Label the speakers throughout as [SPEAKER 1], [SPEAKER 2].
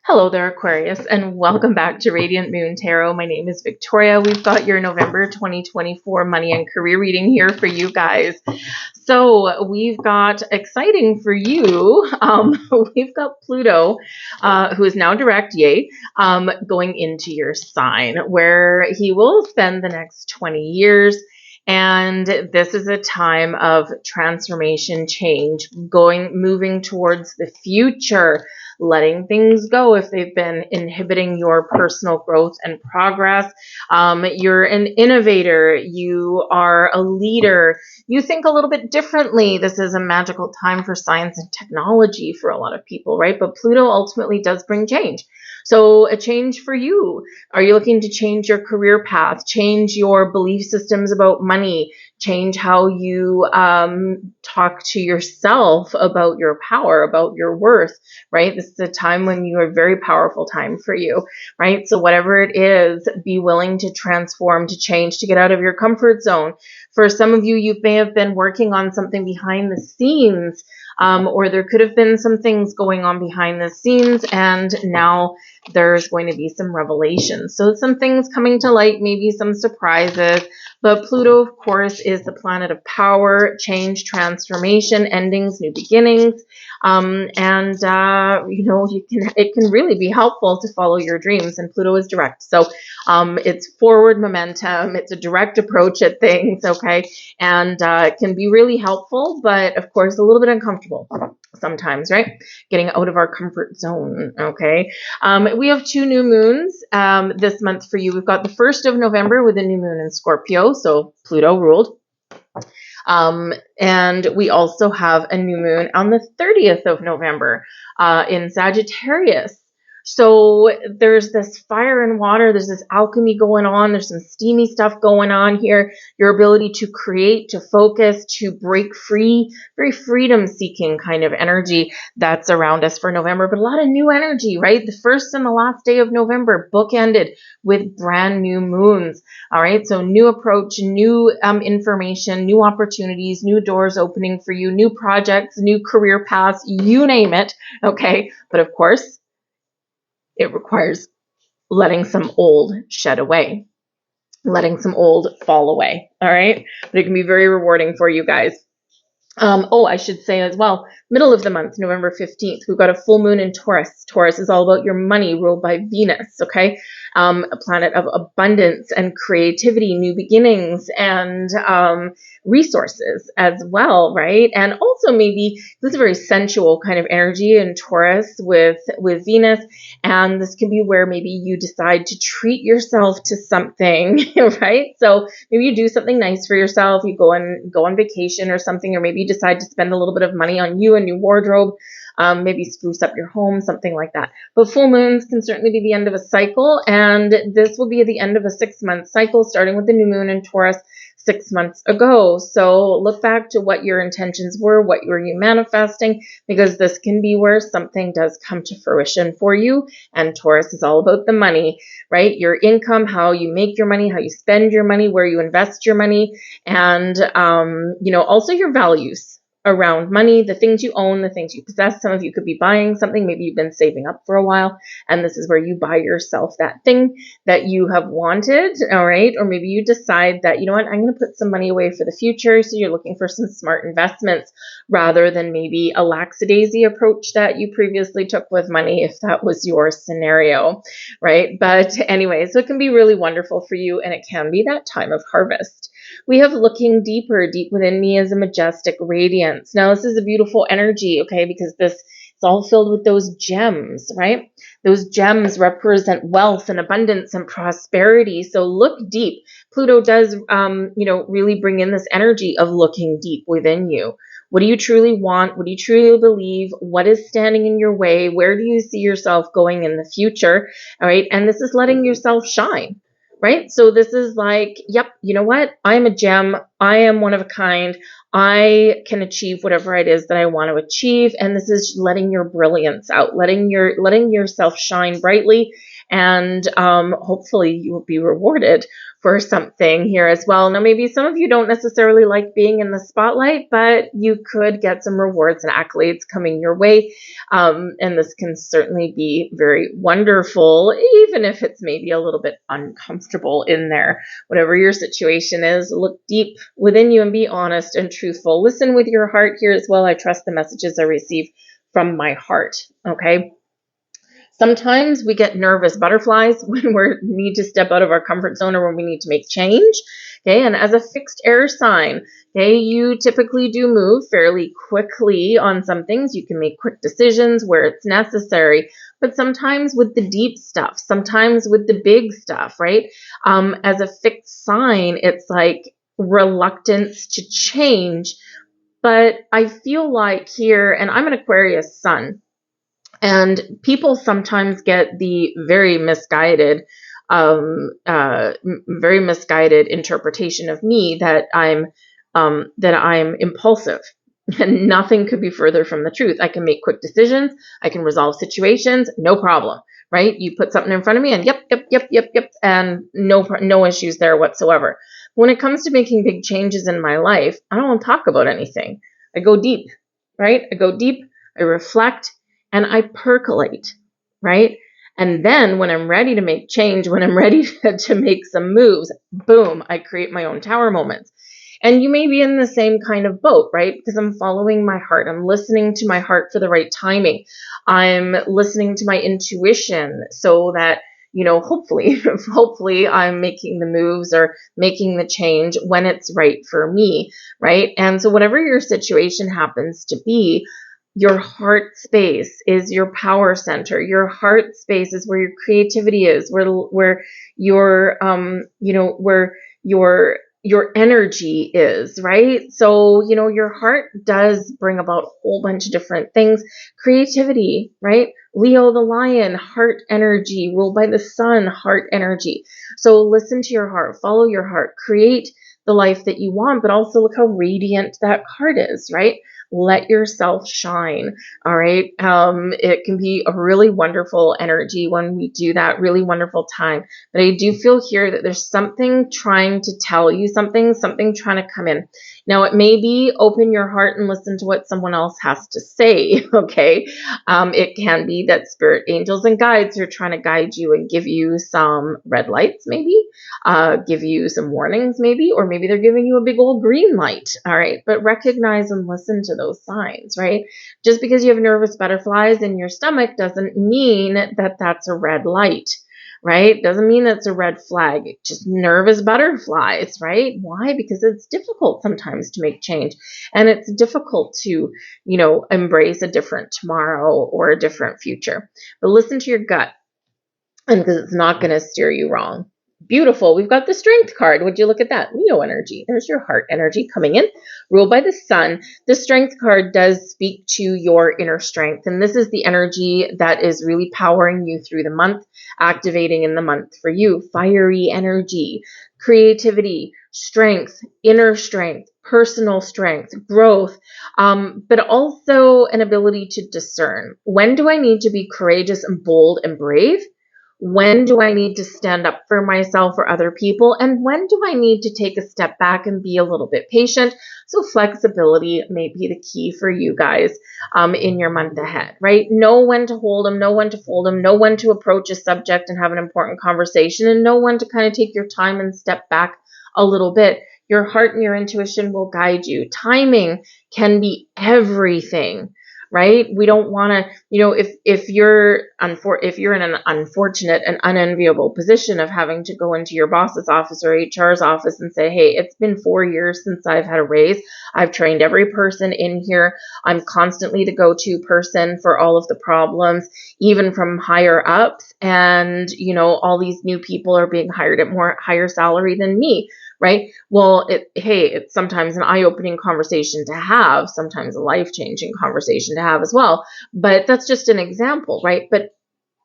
[SPEAKER 1] Hello there, Aquarius, and welcome back to Radiant Moon Tarot. My name is Victoria. We've got your November 2024 money and career reading here for you guys. So we've got exciting for you. We've got Pluto, who is now direct, yay, going into your sign, where he will spend the next 20 years. And this is a time of transformation, change, moving towards the future, letting things go if they've been inhibiting your personal growth and progress. You're an innovator. You are a leader. You think a little bit differently. This is a magical time for science and technology for a lot of people, right? But Pluto ultimately does bring change. So a change for you. Are you looking to change your career path, change your belief systems about money, change how you talk to yourself about your power, about your worth, right? This is a time when you are a very powerful time for you, right? So whatever it is, be willing to transform, to change, to get out of your comfort zone. For some of you, you may have been working on something behind the scenes, or there could have been some things going on behind the scenes, and now there's going to be some revelations. So some things coming to light, maybe some surprises. But Pluto, of course, is the planet of power, change, transformation, endings, new beginnings. It can really be helpful to follow your dreams, and Pluto is direct. So it's forward momentum. It's a direct approach at things, okay? And it can be really helpful, but of course, a little bit uncomfortable sometimes, right? Getting out of our comfort zone, okay? We have two new moons this month for you. We've got the 1st of November with a new moon in Scorpio, so Pluto ruled. And we also have a new moon on the 30th of November in Sagittarius. So there's this fire and water, there's this alchemy going on, there's some steamy stuff going on here. Your ability to create, to focus, to break free, very freedom-seeking kind of energy that's around us for November, but a lot of new energy, right? The first and the last day of November bookended with brand new moons, all right? So new approach, new information, new opportunities, new doors opening for you, new projects, new career paths, you name it, okay? But of course, it requires letting some old shed away, letting some old fall away, all right? But it can be very rewarding for you guys. I should say as well, middle of the month, November 15th, we've got a full moon in Taurus. Taurus is all about your money, ruled by Venus, okay? A planet of abundance and creativity, new beginnings, and resources as well, right? And also maybe this is a very sensual kind of energy in Taurus with Venus, and this can be where maybe you decide to treat yourself to something, right? So maybe you do something nice for yourself, you go on vacation or something, or maybe you decide to spend a little bit of money on you, a new wardrobe, maybe spruce up your home, something like that. But full moons can certainly be the end of a cycle, and this will be the end of a 6-month cycle, starting with the new moon in Taurus 6 months ago. So look back to what your intentions were, what were you manifesting, because this can be where something does come to fruition for you. And Taurus is all about the money, right? Your income, how you make your money, how you spend your money, where you invest your money, and also your values around money, the things you own, the things you possess. Some of you could be buying something. Maybe you've been saving up for a while, and this is where you buy yourself that thing that you have wanted, all right? Or maybe you decide that, you know what, I'm going to put some money away for the future. So you're looking for some smart investments rather than maybe a lackadaisy approach that you previously took with money, if that was your scenario, right? But anyway, so it can be really wonderful for you, and it can be that time of harvest. We have looking deeper. Deep within me is a majestic radiance. Now, this is a beautiful energy, okay, because it's all filled with those gems, right? Those gems represent wealth and abundance and prosperity. So look deep. Pluto does, really bring in this energy of looking deep within you. What do you truly want? What do you truly believe? What is standing in your way? Where do you see yourself going in the future? All right. And this is letting yourself shine. Right? So this is like, yep, you know what? I'm a gem. I am one of a kind. I can achieve whatever it is that I want to achieve. And this is letting your brilliance out, letting yourself shine brightly and hopefully you will be rewarded for something here as well. Now, maybe some of you don't necessarily like being in the spotlight, but you could get some rewards and accolades coming your way. And this can certainly be very wonderful, even if it's maybe a little bit uncomfortable in there. Whatever your situation is, look deep within you and be honest and truthful. Listen with your heart here as well. I trust the messages I receive from my heart, okay? Sometimes we get nervous butterflies when we need to step out of our comfort zone or when we need to make change. Okay, and as a fixed air sign, okay, you typically do move fairly quickly on some things. You can make quick decisions where it's necessary, but sometimes with the deep stuff, sometimes with the big stuff, right? As a fixed sign, it's like reluctance to change. But I feel like here, and I'm an Aquarius sun, and people sometimes get the very misguided interpretation of me that I'm impulsive. And nothing could be further from the truth. I can make quick decisions. I can resolve situations, no problem, right? You put something in front of me and yep, and no issues there whatsoever. When it comes to making big changes in my life, I don't want to talk about anything. I go deep, right? I go deep, I reflect, and I percolate, right? And then when I'm ready to make change, when I'm ready to make some moves, boom, I create my own tower moments. And you may be in the same kind of boat, right? Because I'm following my heart. I'm listening to my heart for the right timing. I'm listening to my intuition so that, hopefully I'm making the moves or making the change when it's right for me, right? And so whatever your situation happens to be, your heart space is your power center. Your heart space is where your creativity is, where your energy is, right? So, your heart does bring about a whole bunch of different things. Creativity, right? Leo the lion, heart energy, ruled by the sun, heart energy. So listen to your heart, follow your heart, create the life that you want, but also look how radiant that card is, right? Let yourself shine. All right. It can be a really wonderful energy when we do that, really wonderful time. But I do feel here that there's something trying to tell you something trying to come in. Now, it may be open your heart and listen to what someone else has to say. Okay. It can be that spirit angels and guides are trying to guide you and give you some red lights, maybe, give you some warnings, maybe, or maybe they're giving you a big old green light. All right. But recognize and listen to those signs, right? Just because you have nervous butterflies in your stomach doesn't mean that that's a red light, right? Doesn't mean that's a red flag. Just nervous butterflies, right? Why? Because it's difficult sometimes to make change, and it's difficult to, embrace a different tomorrow or a different future. But listen to your gut, and because it's not going to steer you wrong. Beautiful. We've got the Strength card. Would you look at that? Leo energy. There's your heart energy coming in, ruled by the sun. The Strength card does speak to your inner strength, and this is the energy that is really powering you through the month, activating in the month for you. Fiery energy, creativity, strength, inner strength, personal strength, growth, but also an ability to discern. When do I need to be courageous and bold and brave? When do I need to stand up for myself or other people? And when do I need to take a step back and be a little bit patient? So flexibility may be the key for you guys in your month ahead, right? Know when to hold them, know when to fold them, know when to approach a subject and have an important conversation, and know when to kind of take your time and step back a little bit. Your heart and your intuition will guide you. Timing can be everything. Right? We don't want to, if you're in an unfortunate and unenviable position of having to go into your boss's office or HR's office and say, hey, it's been 4 years since I've had a raise. I've trained every person in here. I'm constantly the go-to person for all of the problems, even from higher ups. And, all these new people are being hired at higher salary than me. Right? Well, it's sometimes an eye-opening conversation to have, sometimes a life-changing conversation to have as well. But that's just an example, right? But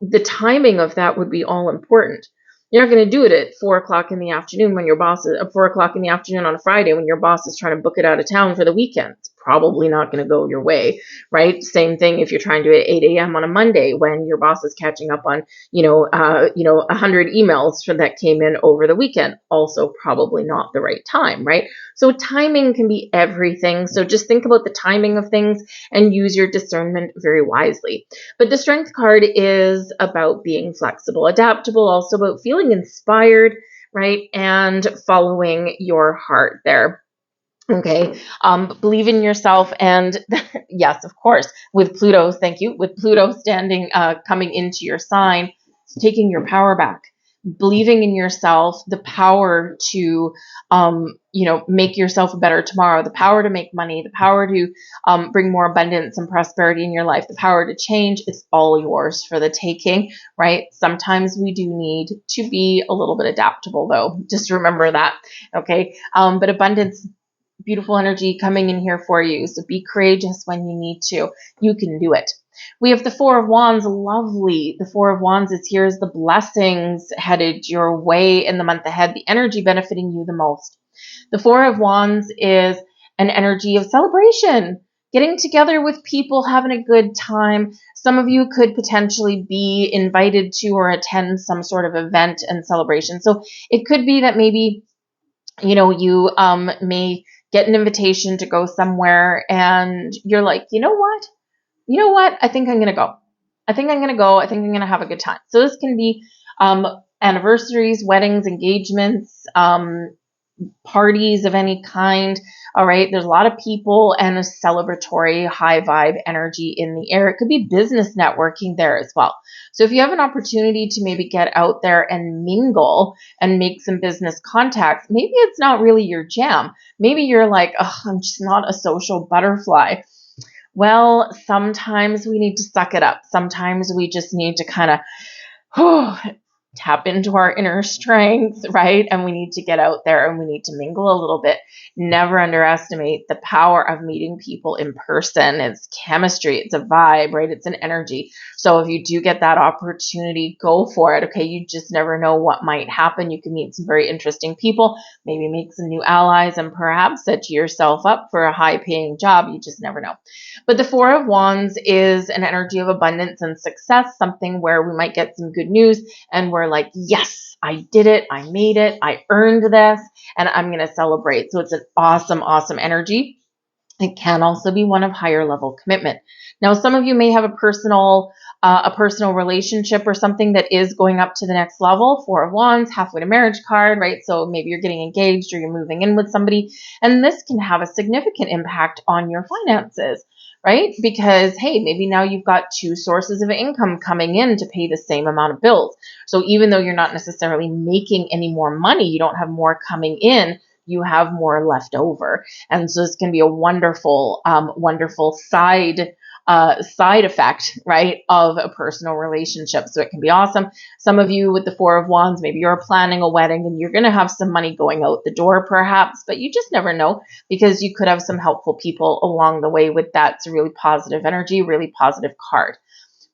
[SPEAKER 1] the timing of that would be all important. You're not going to do it at 4 o'clock in the afternoon when your boss is 4 o'clock in the afternoon on a Friday when your boss is trying to book it out of town for the weekend. It's probably not going to go your way, right? Same thing if you're trying to do it at 8 a.m. on a Monday when your boss is catching up on, 100 emails that came in over the weekend. Also probably not the right time, right? So timing can be everything. So just think about the timing of things and use your discernment very wisely. But the Strength card is about being flexible, adaptable, also about feeling inspired, right? And following your heart there. Okay. Believe in yourself. And yes, of course, with Pluto, thank you, with Pluto standing, coming into your sign, taking your power back, believing in yourself, the power to, make yourself a better tomorrow, the power to make money, the power to bring more abundance and prosperity in your life, the power to change. It's all yours for the taking, right? Sometimes we do need to be a little bit adaptable, though. Just remember that. Okay. But abundance, beautiful energy coming in here for you. So be courageous when you need to. You can do it. We have the Four of Wands. Lovely. The Four of Wands is here as the blessings headed your way in the month ahead, the energy benefiting you the most. The Four of Wands is an energy of celebration, getting together with people, having a good time. Some of you could potentially be invited to or attend some sort of event and celebration. So it could be that maybe, you may get an invitation to go somewhere and you're like, you know what? I think I'm going to go. I think I'm going to go. I think I'm going to have a good time. So this can be anniversaries, weddings, engagements, parties of any kind. All right. There's a lot of people and a celebratory high vibe energy in the air. It could be business networking there as well. So if you have an opportunity to maybe get out there and mingle and make some business contacts, maybe it's not really your jam. Maybe you're like, oh, I'm just not a social butterfly. Well, sometimes we need to suck it up. Sometimes we just need to kind of tap into our inner strength, right? And we need to get out there and we need to mingle a little bit. Never underestimate the power of meeting people in person. It's chemistry, it's a vibe, right? It's an energy. So if you do get that opportunity, go for it. Okay. You just never know what might happen. You can meet some very interesting people, maybe make some new allies, and perhaps set yourself up for a high paying job. You just never know. But the Four of Wands is an energy of abundance and success, something where we might get some good news and we're like, yes, I did it. I made it. I earned this and I'm going to celebrate. So it's an awesome, awesome energy. It can also be one of higher level commitment. Now, some of you may have a personal relationship or something that is going up to the next level. Four of Wands, halfway to marriage card, right? So maybe you're getting engaged or you're moving in with somebody, and this can have a significant impact on your finances, right? Because, hey, maybe now you've got two sources of income coming in to pay the same amount of bills. So even though you're not necessarily making any more money, you don't have more coming in, you have more left over. And so this can be a wonderful, wonderful side effect, right, of a personal relationship. So it can be awesome. Some of you with the Four of Wands, maybe you're planning a wedding and you're going to have some money going out the door perhaps, but you just never know because you could have some helpful people along the way with that. It's a really positive energy, really positive card.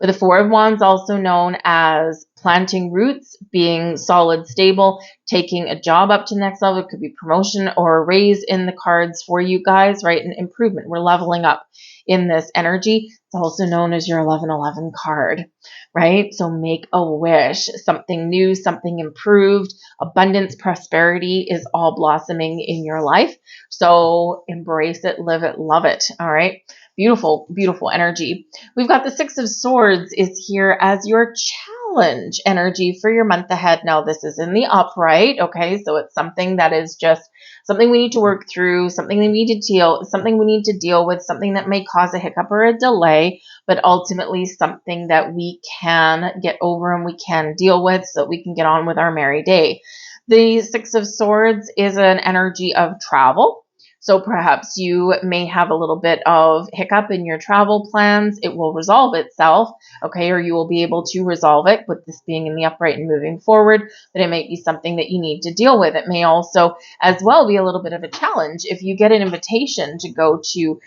[SPEAKER 1] But the Four of Wands, also known as planting roots, being solid, stable, taking a job up to the next level. It could be promotion or a raise in the cards for you guys, right? An improvement. We're leveling up in this energy. It's also known as your 1111 card, right? So make a wish, something new, something improved, abundance, prosperity is all blossoming in your life. So embrace it, live it, love it. All right. Beautiful, beautiful energy. We've got the Six of Swords is here as your challenge energy for your month ahead. Now, this is in the upright, okay? So it's something that is just something we need to work through, something we need to deal with, something that may cause a hiccup or a delay, but ultimately something that we can get over and we can deal with so that we can get on with our merry day. The Six of Swords is an energy of travel. So perhaps you may have a little bit of hiccup in your travel plans. It will resolve itself, okay, or you will be able to resolve it with this being in the upright and moving forward, but it may be something that you need to deal with. It may also as well be a little bit of a challenge if you get an invitation to go to,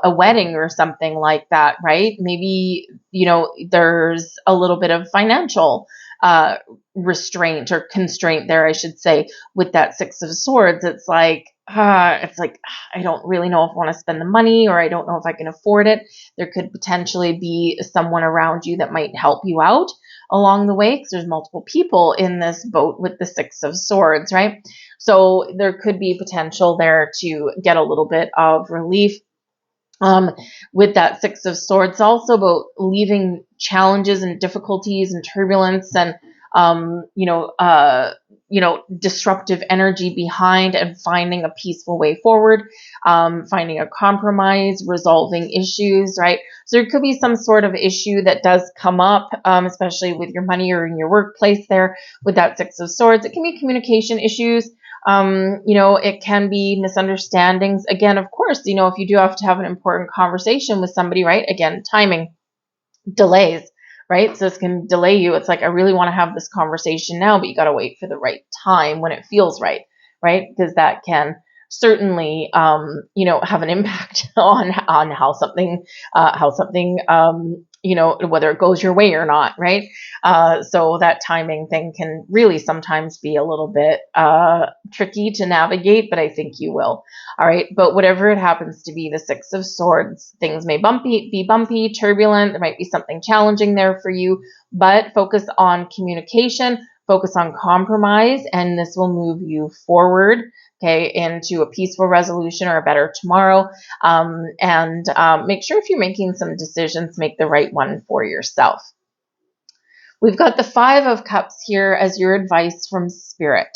[SPEAKER 1] a wedding or something like that, right? Maybe, there's a little bit of financial restraint or constraint there, I should say, with that Six of Swords. It's like, it's like, I don't really know if I want to spend the money, or I don't know if I can afford it. There could potentially be someone around you that might help you out along the way, because there's multiple people in this boat with the Six of Swords, right? So there could be potential there to get a little bit of relief. With that Six of Swords, also about leaving challenges and difficulties and turbulence and disruptive energy behind, and finding a peaceful way forward, finding a compromise, resolving issues, right? So there could be some sort of issue that does come up, especially with your money or in your workplace there with that Six of Swords. It can be communication issues. It can be misunderstandings. Again, of course, if you do have to have an important conversation with somebody, right? Again, timing, delays, right? So this can delay you. It's like, I really want to have this conversation now, but you got to wait for the right time when it feels right, right? Because that can certainly, have an impact on how something, whether it goes your way or not, right? So that timing thing can really sometimes be a little bit tricky to navigate, but I think you will. All right. But whatever it happens to be, the Six of Swords, things may be bumpy, turbulent. There might be something challenging there for you, but focus on communication, focus on compromise, and this will move you forward, okay, into a peaceful resolution or a better tomorrow. And make sure if you're making some decisions, make the right one for yourself. We've got the Five of Cups here as your advice from Spirit.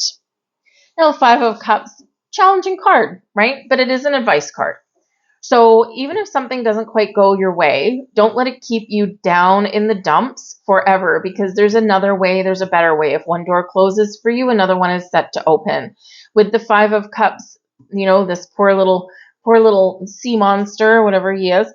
[SPEAKER 1] Now, the Five of Cups, challenging card, right? But it is an advice card. So even if something doesn't quite go your way, don't let it keep you down in the dumps forever, because there's another way, there's a better way. If one door closes for you, another one is set to open. With the Five of Cups, this poor little sea monster, whatever he is,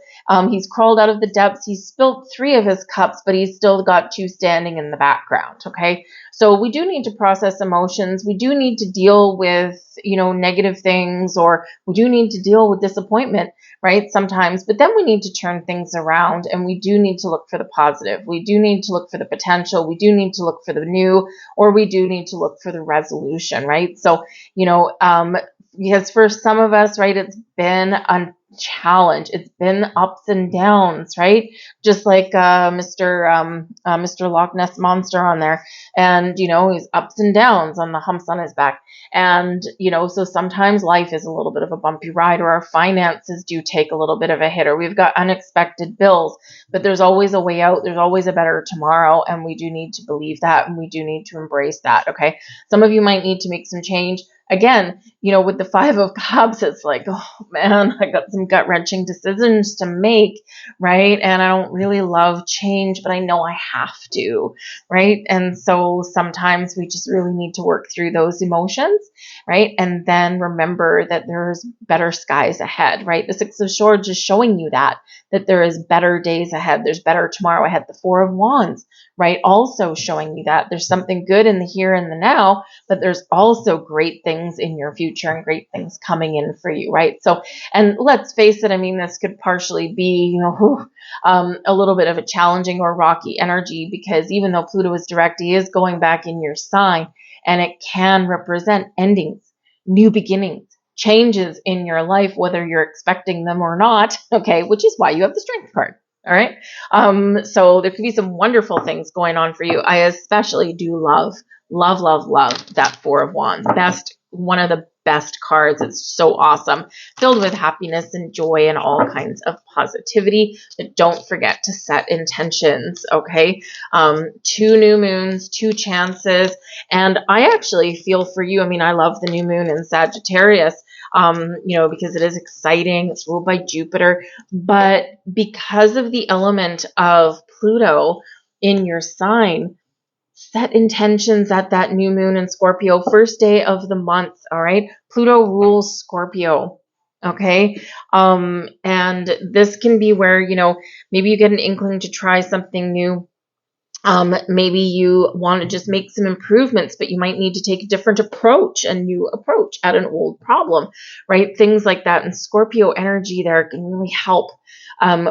[SPEAKER 1] he's crawled out of the depths. He's spilt 3 of his cups, but he's still got 2 standing in the background, okay? So we do need to process emotions. We do need to deal with, negative things, or we do need to deal with disappointment, right? Sometimes, but then we need to turn things around, and we do need to look for the positive. We do need to look for the potential. We do need to look for the new, or we do need to look for the resolution, right? So, because for some of us, right, it's been a challenge. It's been ups and downs, right? Just like Mr. Loch Ness Monster on there. And, he's ups and downs on the humps on his back. And, so sometimes life is a little bit of a bumpy ride, or our finances do take a little bit of a hit, or we've got unexpected bills, but there's always a way out. There's always a better tomorrow. And we do need to believe that, and we do need to embrace that. Okay. Some of you might need to make some change. Again, with the Five of Cups, it's like, oh man, I got some gut-wrenching decisions to make, right? And I don't really love change, but I know I have to, right? And so sometimes we just really need to work through those emotions, right? And then remember that there's better skies ahead, right? The Six of Swords is showing you that there is better days ahead. There's better tomorrow ahead. The Four of Wands, right? Also showing you that there's something good in the here and the now, but there's also great things in your future and great things coming in for you, right? So, and let's face it, I mean, this could partially be, a little bit of a challenging or rocky energy, because even though Pluto is direct, he is going back in your sign, and it can represent endings, new beginnings, changes in your life, whether you're expecting them or not, okay, which is why you have the Strength card. All right. So there could be some wonderful things going on for you. I especially do love that Four of Wands. One of the best cards. It's so awesome, filled with happiness and joy and all kinds of positivity. But don't forget to set intentions. Okay. 2 new moons, 2 chances. And I actually feel for you. I mean, I love the new moon in Sagittarius. Because it is exciting. It's ruled by Jupiter, but because of the element of Pluto in your sign, set intentions at that new moon in Scorpio, first day of the month. All right. Pluto rules Scorpio. Okay. And this can be where, maybe you get an inkling to try something new. Maybe you want to just make some improvements, but you might need to take a different approach, a new approach at an old problem, right? Things like that. And Scorpio energy there can really help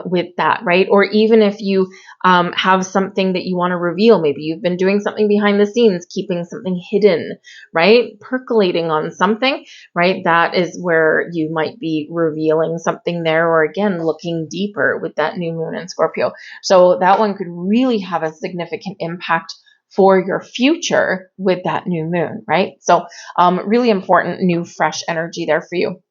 [SPEAKER 1] with that, right? Or even if you have something that you want to reveal, maybe you've been doing something behind the scenes, keeping something hidden, right? Percolating on something, right? That is where you might be revealing something there, or again, looking deeper with that new moon in Scorpio. So that one could really have a significant impact for your future with that new moon, right? So really important new fresh energy there for you.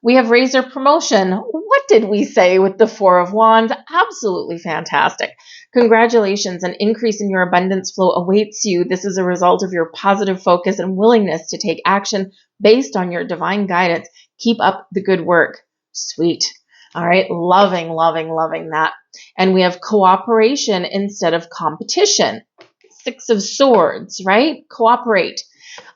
[SPEAKER 1] We have raise or promotion. What did we say with the Four of Wands? Absolutely fantastic. Congratulations, an increase in your abundance flow awaits you. This is a result of your positive focus and willingness to take action based on your divine guidance. Keep up the good work. Sweet. All right, loving, loving, loving that. And we have cooperation instead of competition. Six of Swords, right? Cooperate.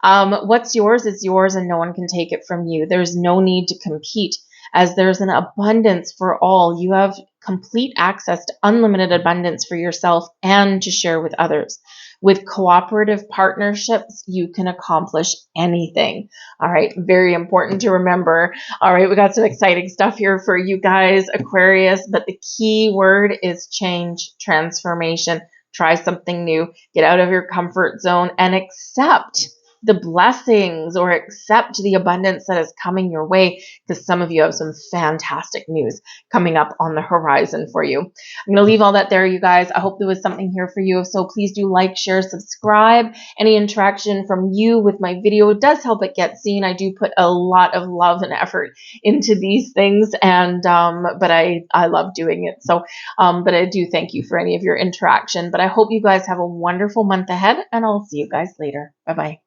[SPEAKER 1] What's yours is yours and no one can take it from you. There's no need to compete as there's an abundance for all. You have complete access to unlimited abundance for yourself and to share with others. With cooperative partnerships, you can accomplish anything. All right, very important to remember. All right, we got some exciting stuff here for you guys, Aquarius, but the key word is change, transformation. Try something new, get out of your comfort zone and accept the blessings or accept the abundance that is coming your way, because some of you have some fantastic news coming up on the horizon for you. I'm going to leave all that there, you guys. I hope there was something here for you. If so, please do like, share, subscribe. Any interaction from you with my video does help it get seen. I do put a lot of love and effort into these things, and but I love doing it. So, but I do thank you for any of your interaction. But I hope you guys have a wonderful month ahead, and I'll see you guys later. Bye-bye.